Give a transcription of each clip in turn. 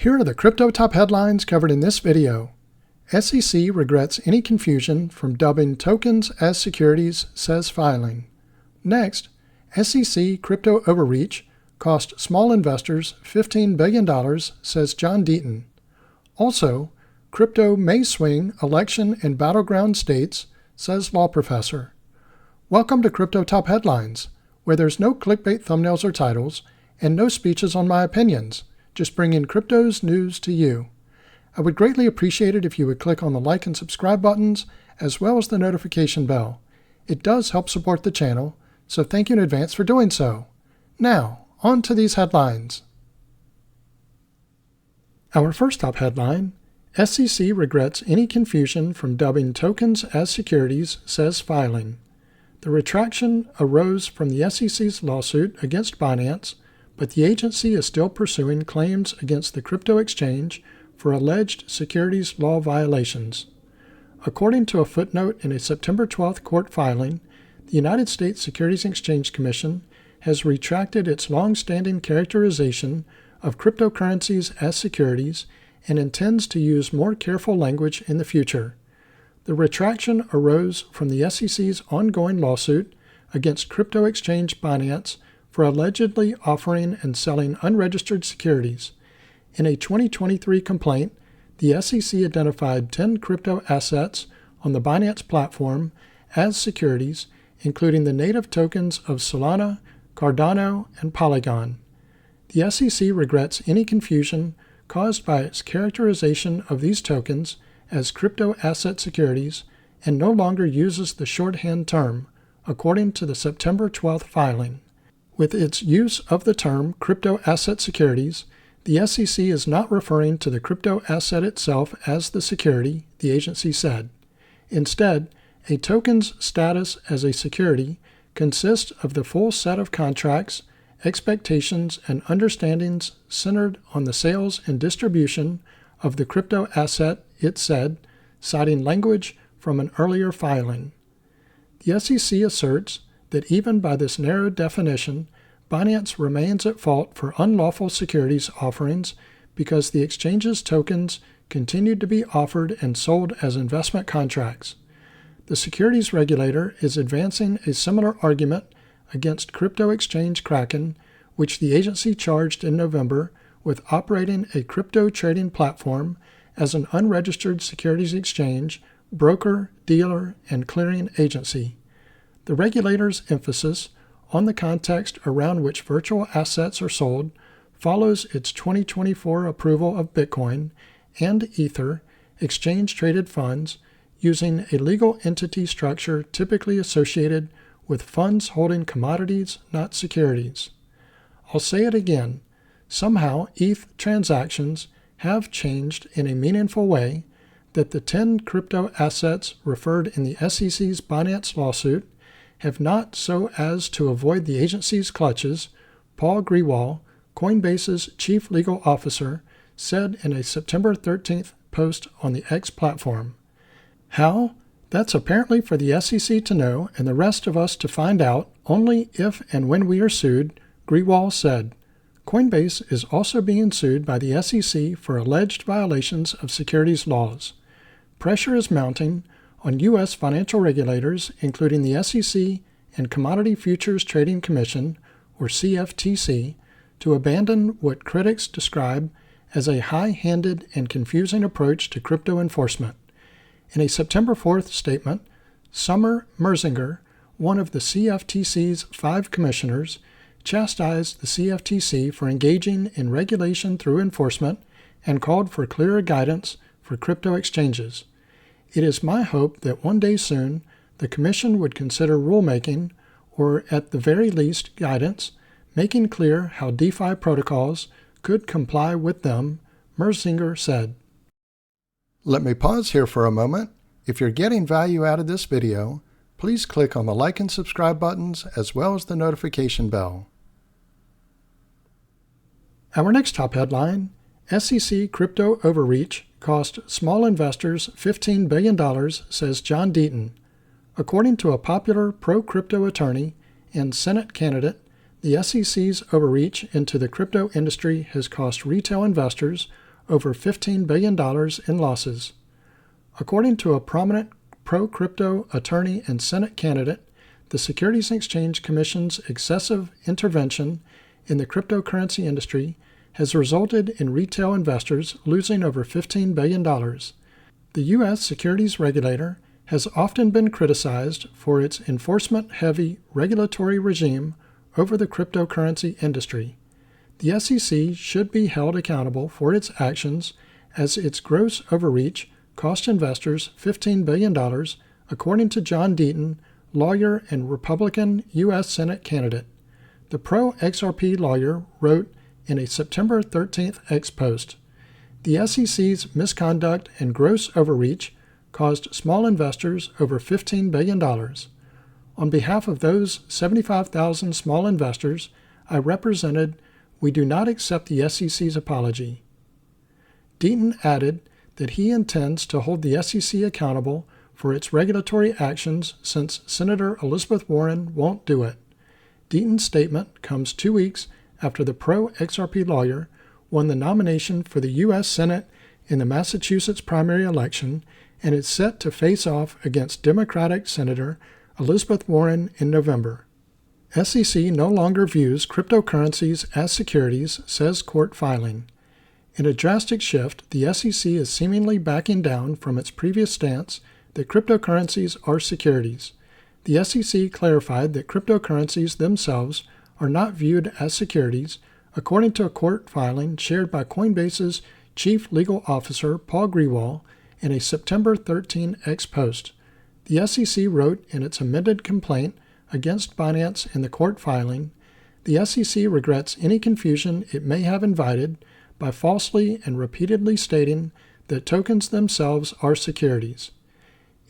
Here are the crypto top headlines covered in this video. SEC regrets any confusion from dubbing tokens as securities, says filing. Next, SEC crypto overreach cost small investors $15 billion, says John Deaton. Also, crypto may swing election in battleground states, says law professor. Welcome to Crypto Top Headlines, where there's no clickbait thumbnails or titles, and no speeches on my opinions, just bringing crypto's news to you. I would greatly appreciate it if you would click on the like and subscribe buttons, as well as the notification bell. It does help support the channel, so thank you in advance for doing so. Now, on to these headlines. Our first top headline, SEC regrets any confusion from dubbing tokens as securities, says filing. The retraction arose from the SEC's lawsuit against Binance, but the agency is still pursuing claims against the crypto exchange for alleged securities law violations. According to a footnote in a September 12th court filing, the United States Securities and Exchange Commission has retracted its long-standing characterization of cryptocurrencies as securities and intends to use more careful language in the future. The retraction arose from the SEC's ongoing lawsuit against crypto exchange Binance for allegedly offering and selling unregistered securities. In a 2023 complaint, the SEC identified 10 crypto assets on the Binance platform as securities, including the native tokens of Solana, Cardano, and Polygon. The SEC regrets any confusion caused by its characterization of these tokens as crypto asset securities and no longer uses the shorthand term, according to the September 12th filing. With its use of the term crypto asset securities, the SEC is not referring to the crypto asset itself as the security, the agency said. Instead, a token's status as a security consists of the full set of contracts, expectations, and understandings centered on the sales and distribution of the crypto asset, it said, citing language from an earlier filing. The SEC asserts that even by this narrow definition, Binance remains at fault for unlawful securities offerings because the exchange's tokens continued to be offered and sold as investment contracts. The securities regulator is advancing a similar argument against crypto exchange Kraken, which the agency charged in November with operating a crypto trading platform as an unregistered securities exchange, broker, dealer, and clearing agency. The regulator's emphasis on the context around which virtual assets are sold follows its 2024 approval of Bitcoin and Ether exchange-traded funds using a legal entity structure typically associated with funds holding commodities, not securities. I'll say it again. Somehow, ETH transactions have changed in a meaningful way that the 10 crypto assets referred in the SEC's Binance lawsuit have not, so as to avoid the agency's clutches, Paul Grewal, Coinbase's chief legal officer, said in a September 13th post on the X platform. How? That's apparently for the SEC to know and the rest of us to find out only if and when we are sued, Grewal said. Coinbase is also being sued by the SEC for alleged violations of securities laws. Pressure is mounting on U.S. financial regulators, including the SEC and Commodity Futures Trading Commission, or CFTC, to abandon what critics describe as a high-handed and confusing approach to crypto enforcement. In a September 4th statement, Summer Merzinger, one of the CFTC's 5 commissioners, chastised the CFTC for engaging in regulation through enforcement and called for clearer guidance for crypto exchanges. It is my hope that one day soon the Commission would consider rulemaking, or at the very least guidance, making clear how DeFi protocols could comply with them, Merzinger said. Let me pause here for a moment. If you're getting value out of this video, please click on the like and subscribe buttons as well as the notification bell. Our next top headline, SEC crypto overreach cost small investors $15 billion, says John Deaton. According to a popular pro-crypto attorney and Senate candidate, the SEC's overreach into the crypto industry has cost retail investors over $15 billion in losses. According to a prominent pro-crypto attorney and Senate candidate, the Securities and Exchange Commission's excessive intervention in the cryptocurrency industry has resulted in retail investors losing over $15 billion. The U.S. securities regulator has often been criticized for its enforcement-heavy regulatory regime over the cryptocurrency industry. The SEC should be held accountable for its actions, as its gross overreach cost investors $15 billion, according to John Deaton, lawyer and Republican U.S. Senate candidate. The pro-XRP lawyer wrote in a September 13th X post, "The SEC's misconduct and gross overreach caused small investors over $15 billion. On behalf of those 75,000 small investors I represented, we do not accept the SEC's apology." Deaton added that he intends to hold the SEC accountable for its regulatory actions since Senator Elizabeth Warren won't do it. Deaton's statement comes 2 weeks after the pro-XRP lawyer won the nomination for the U.S. Senate in the Massachusetts primary election and is set to face off against Democratic Senator Elizabeth Warren in November. SEC no longer views cryptocurrencies as securities, says court filing. In a drastic shift, the SEC is seemingly backing down from its previous stance that cryptocurrencies are securities. The SEC clarified that cryptocurrencies themselves are not viewed as securities, according to a court filing shared by Coinbase's Chief Legal Officer Paul Grewal in a September 13 X post. The SEC wrote in its amended complaint against Binance in the court filing, "The SEC regrets any confusion it may have invited by falsely and repeatedly stating that tokens themselves are securities."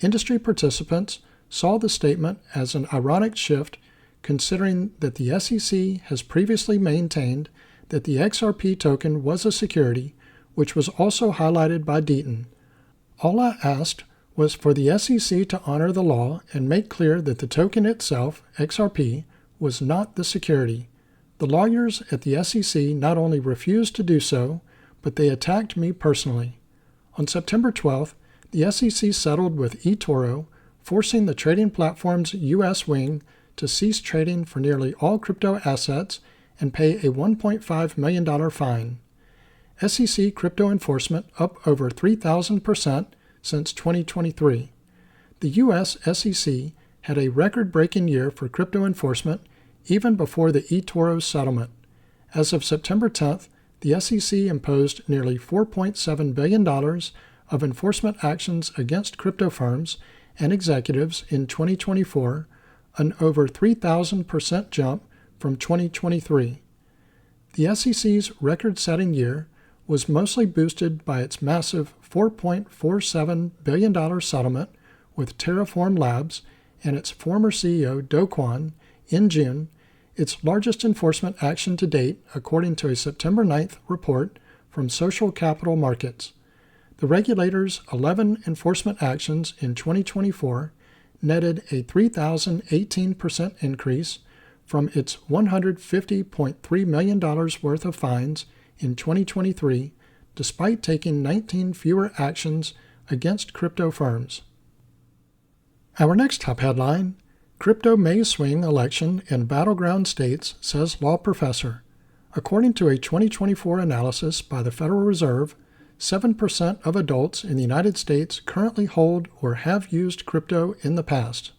Industry participants saw the statement as an ironic shift, considering that the SEC has previously maintained that the XRP token was a security, which was also highlighted by Deaton. "All I asked was for the SEC to honor the law and make clear that the token itself, XRP, was not the security. The lawyers at the SEC not only refused to do so, but they attacked me personally." On September 12th, the SEC settled with eToro, forcing the trading platform's U.S. wing to cease trading for nearly all crypto assets and pay a $1.5 million fine. SEC crypto enforcement up over 3,000% since 2023. The U.S. SEC had a record-breaking year for crypto enforcement even before the eToro settlement. As of September 10th, the SEC imposed nearly $4.7 billion of enforcement actions against crypto firms and executives in 2024, an over 3,000% jump from 2023. The SEC's record-setting year was mostly boosted by its massive $4.47 billion settlement with Terraform Labs and its former CEO Do Kwon in June, its largest enforcement action to date, according to a September 9th report from Social Capital Markets. The regulator's 11 enforcement actions in 2024 netted a 3,018% increase from its $150.3 million worth of fines in 2023, despite taking 19 fewer actions against crypto firms. Our next top headline: Crypto may swing election in battleground states, says law professor. According to a 2024 analysis by the Federal Reserve, 7% of adults in the United States currently hold or have used crypto in the past.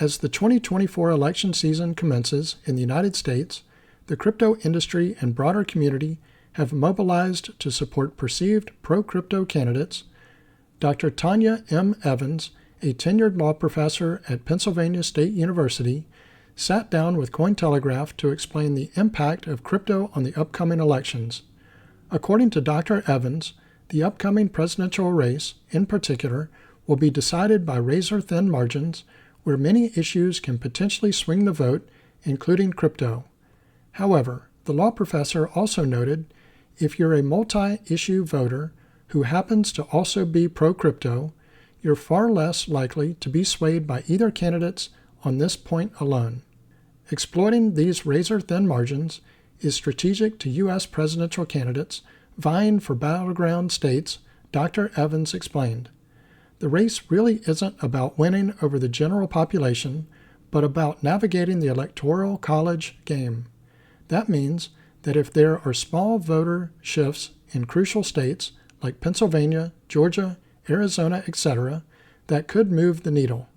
As the 2024 election season commences in the United States, the crypto industry and broader community have mobilized to support perceived pro-crypto candidates. Dr. Tanya M. Evans, a tenured law professor at Pennsylvania State University, sat down with Cointelegraph to explain the impact of crypto on the upcoming elections. According to Dr. Evans, the upcoming presidential race, in particular, will be decided by razor-thin margins where many issues can potentially swing the vote, including crypto. However, the law professor also noted, if you're a multi-issue voter who happens to also be pro-crypto, you're far less likely to be swayed by either candidates on this point alone. Exploiting these razor-thin margins is strategic to U.S. presidential candidates vying for battleground states, Dr. Evans explained. The race really isn't about winning over the general population, but about navigating the electoral college game. That means that if there are small voter shifts in crucial states like Pennsylvania, Georgia, Arizona, etc., that could move the needle.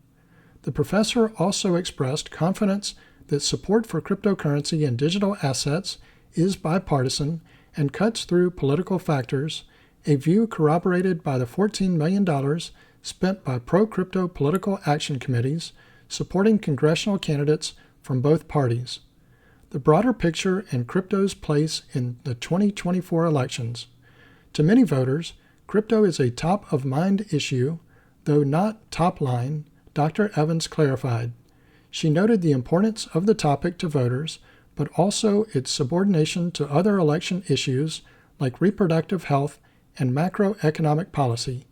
The professor also expressed confidence that support for cryptocurrency and digital assets is bipartisan and cuts through political factors, a view corroborated by the $14 million spent by pro-crypto political action committees supporting congressional candidates from both parties. The broader picture and crypto's place in the 2024 elections. To many voters, crypto is a top-of-mind issue, though not top-line, Dr. Evans clarified. She noted the importance of the topic to voters, but also its subordination to other election issues like reproductive health and macroeconomic policy.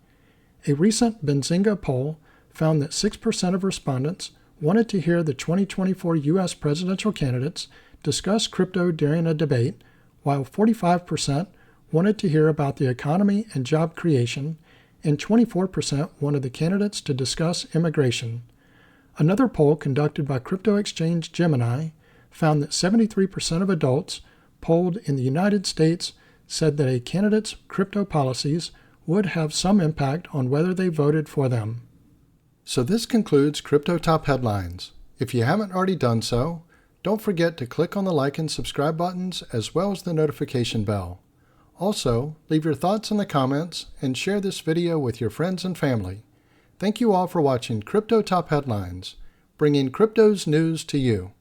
A recent Benzinga poll found that 6% of respondents wanted to hear the 2024 U.S. presidential candidates discuss crypto during a debate, while 45% wanted to hear about the economy and job creation, and 24% wanted the candidates to discuss immigration. Another poll conducted by crypto exchange Gemini found that 73% of adults polled in the United States said that a candidate's crypto policies would have some impact on whether they voted for them. So this concludes Crypto Top Headlines. If you haven't already done so, don't forget to click on the like and subscribe buttons as well as the notification bell. Also, leave your thoughts in the comments and share this video with your friends and family. Thank you all for watching Crypto Top Headlines, bringing crypto's news to you.